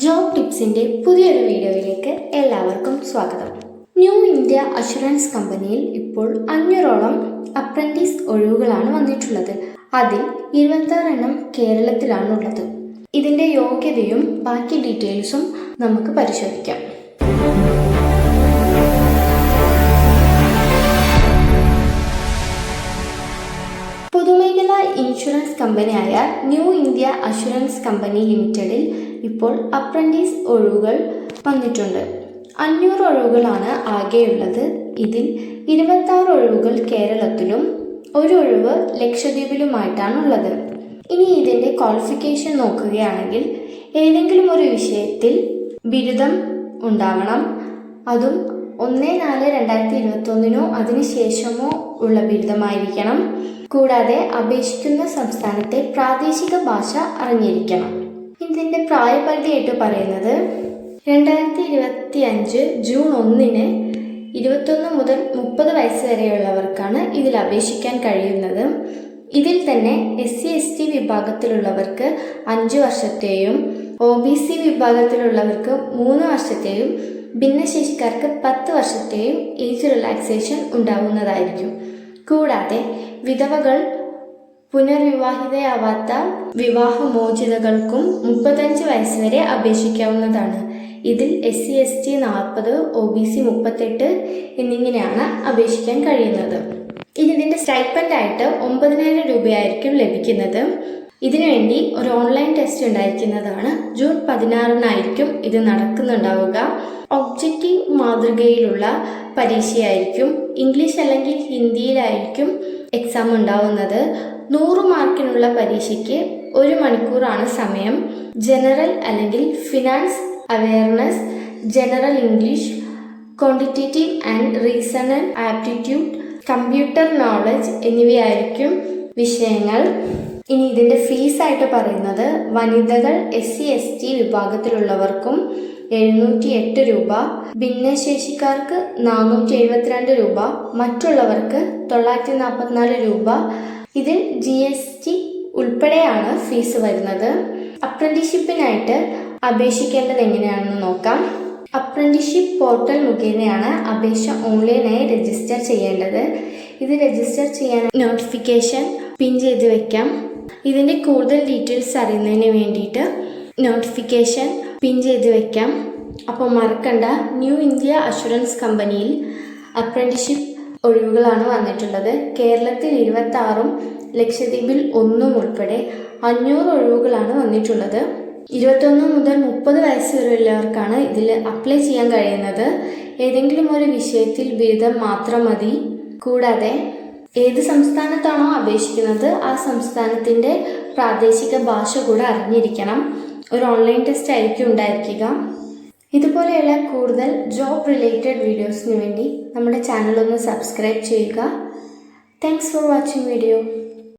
Job ടിപ്സിൻ്റെ പുതിയൊരു വീഡിയോയിലേക്ക് എല്ലാവർക്കും സ്വാഗതം. ന്യൂ ഇന്ത്യ അഷുറൻസ് കമ്പനിയിൽ ഇപ്പോൾ 500ഓളം അപ്രന്റീസ് ഒഴിവുകളാണ് വന്നിട്ടുള്ളത്. അതിൽ 26 എണ്ണം കേരളത്തിലാണുള്ളത്. ഇതിൻ്റെ യോഗ്യതയും ബാക്കി ഡീറ്റെയിൽസും നമുക്ക് പരിശോധിക്കാം. പൊതുമേഖലാ ഇൻഷുറൻസ് കമ്പനിയായ ന്യൂ ഇന്ത്യ അഷുറൻസ് കമ്പനി ലിമിറ്റഡിൽ ഇപ്പോൾ അപ്രന്റീസ് ഒഴിവുകൾ വന്നിട്ടുണ്ട്. 500 ഒഴിവുകളാണ് ആകെയുള്ളത്. ഇതിൽ 26 ഒഴിവുകൾ കേരളത്തിലും 1 ഒഴിവ് ലക്ഷദ്വീപിലുമായിട്ടാണുള്ളത്. ഇനി ഇതിൻ്റെ ക്വാളിഫിക്കേഷൻ നോക്കുകയാണെങ്കിൽ ഏതെങ്കിലും ഒരു വിഷയത്തിൽ ബിരുദം ഉണ്ടാവണം. അതും 1/4/2021 അതിനുശേഷമോ ഉള്ള ബിരുദമായിരിക്കണം. കൂടാതെ അപേക്ഷിക്കുന്ന സംസ്ഥാനത്തെ പ്രാദേശിക ഭാഷ അറിഞ്ഞിരിക്കണം. ഇതിൻ്റെ പ്രായപരിധിയായിട്ട് പറയുന്നത് 2025 ജൂൺ 1 21 മുതൽ 30 വയസ്സ് വരെയുള്ളവർക്കാണ് ഇതിൽ അപേക്ഷിക്കാൻ കഴിയുന്നത്. ഇതിൽ തന്നെ SC/ST വിഭാഗത്തിലുള്ളവർക്ക് 5 വർഷത്തെയും OBC വിഭാഗത്തിലുള്ളവർക്ക് 3 വർഷത്തെയും ഭിന്നശേഷിക്കാർക്ക് 10 വർഷത്തെയും ഏജ് റിലാക്സേഷൻ ഉണ്ടാവുന്നതായിരിക്കും. കൂടാതെ വിധവകൾ, പുനർവിവാഹിതയാവാത്ത വിവാഹമോചിതകൾക്കും 35 വയസ്സ് വരെ അപേക്ഷിക്കാവുന്നതാണ്. ഇതിൽ SC/ST 40, OBC 38 എന്നിങ്ങനെയാണ് അപേക്ഷിക്കാൻ കഴിയുന്നത്. ഇതിൻ്റെ സ്റ്റൈപ്പൻഡായിട്ട് 9,000 രൂപയായിരിക്കും ലഭിക്കുന്നത്. ഇതിനുവേണ്ടി ഒരു ഓൺലൈൻ ടെസ്റ്റ് ഉണ്ടായിരിക്കുന്നതാണ്. ജൂൺ 16 ഇത് നടക്കുന്നുണ്ടാവുക. ഒബ്ജക്റ്റീവ് മാതൃകയിലുള്ള പരീക്ഷയായിരിക്കും. ഇംഗ്ലീഷ് അല്ലെങ്കിൽ ഹിന്ദിയിലായിരിക്കും എക്സാം ഉണ്ടാവുന്നത്. 100 മാർക്കിനുള്ള പരീക്ഷയ്ക്ക് 1 മണിക്കൂറാണ് സമയം. ജനറൽ അല്ലെങ്കിൽ finance awareness, general English, quantitative and reasoning aptitude, computer knowledge എന്നിവയായിരിക്കും വിഷയങ്ങൾ. ഇനി ഇതിൻ്റെ ഫീസായിട്ട് പറയുന്നത് വനിതകൾ SC/ST വിഭാഗത്തിലുള്ളവർക്കും 708 രൂപ, ഭിന്നശേഷിക്കാർക്ക് 472 രൂപ, മറ്റുള്ളവർക്ക് 944 രൂപ. ഇതിൽ GST ഉൾപ്പെടെയാണ് ഫീസ് വരുന്നത്. അപ്രന്റീസ്ഷിപ്പിനായിട്ട് അപേക്ഷിക്കേണ്ടത് എങ്ങനെയാണെന്ന് നോക്കാം. അപ്രന്റീസ്ഷിപ്പ് പോർട്ടൽ മുഖേനയാണ് അപേക്ഷ ഓൺലൈനായി രജിസ്റ്റർ ചെയ്യേണ്ടത്. ഇത് രജിസ്റ്റർ ചെയ്യാൻ നോട്ടിഫിക്കേഷൻ പിൻ ചെയ്ത് വെക്കാം. ഇതിൻ്റെ കൂടുതൽ ഡീറ്റെയിൽസ് അറിയുന്നതിന് വേണ്ടിയിട്ട് നോട്ടിഫിക്കേഷൻ പിൻ ചെയ്ത് വെക്കാം. അപ്പോൾ മറക്കണ്ട, ന്യൂ ഇന്ത്യ അഷുറൻസ് കമ്പനിയിൽ അപ്രന്റീസ്ഷിപ്പ് ഒഴിവുകളാണ് വന്നിട്ടുള്ളത്. കേരളത്തിൽ 26ഉം ലക്ഷദ്വീപിൽ 1 ഉൾപ്പെടെ 500 ഒഴിവുകളാണ് വന്നിട്ടുള്ളത്. 21 മുതൽ 30 വയസ്സ് വരെയുള്ളവർക്കാണ് ഇതിൽ അപ്ലൈ ചെയ്യാൻ കഴിയുന്നത്. ഏതെങ്കിലും ഒരു വിഷയത്തിൽ ബിരുദം മാത്രം മതി. കൂടാതെ ഏത് സംസ്ഥാനത്താണോ അപേക്ഷിക്കുന്നത് ആ സംസ്ഥാനത്തിൻ്റെ പ്രാദേശിക ഭാഷ കൂടെ അറിഞ്ഞിരിക്കണം. ഒരു ഓൺലൈൻ ടെസ്റ്റ് ആയിരിക്കും ഉണ്ടായിരിക്കുക. ഇതുപോലെയുള്ള കൂടുതൽ ജോബ് റിലേറ്റഡ് വീഡിയോസിന് വേണ്ടി നമ്മുടെ ചാനൽ ഒന്ന് സബ്സ്ക്രൈബ് ചെയ്യുക. Thanks for watching video.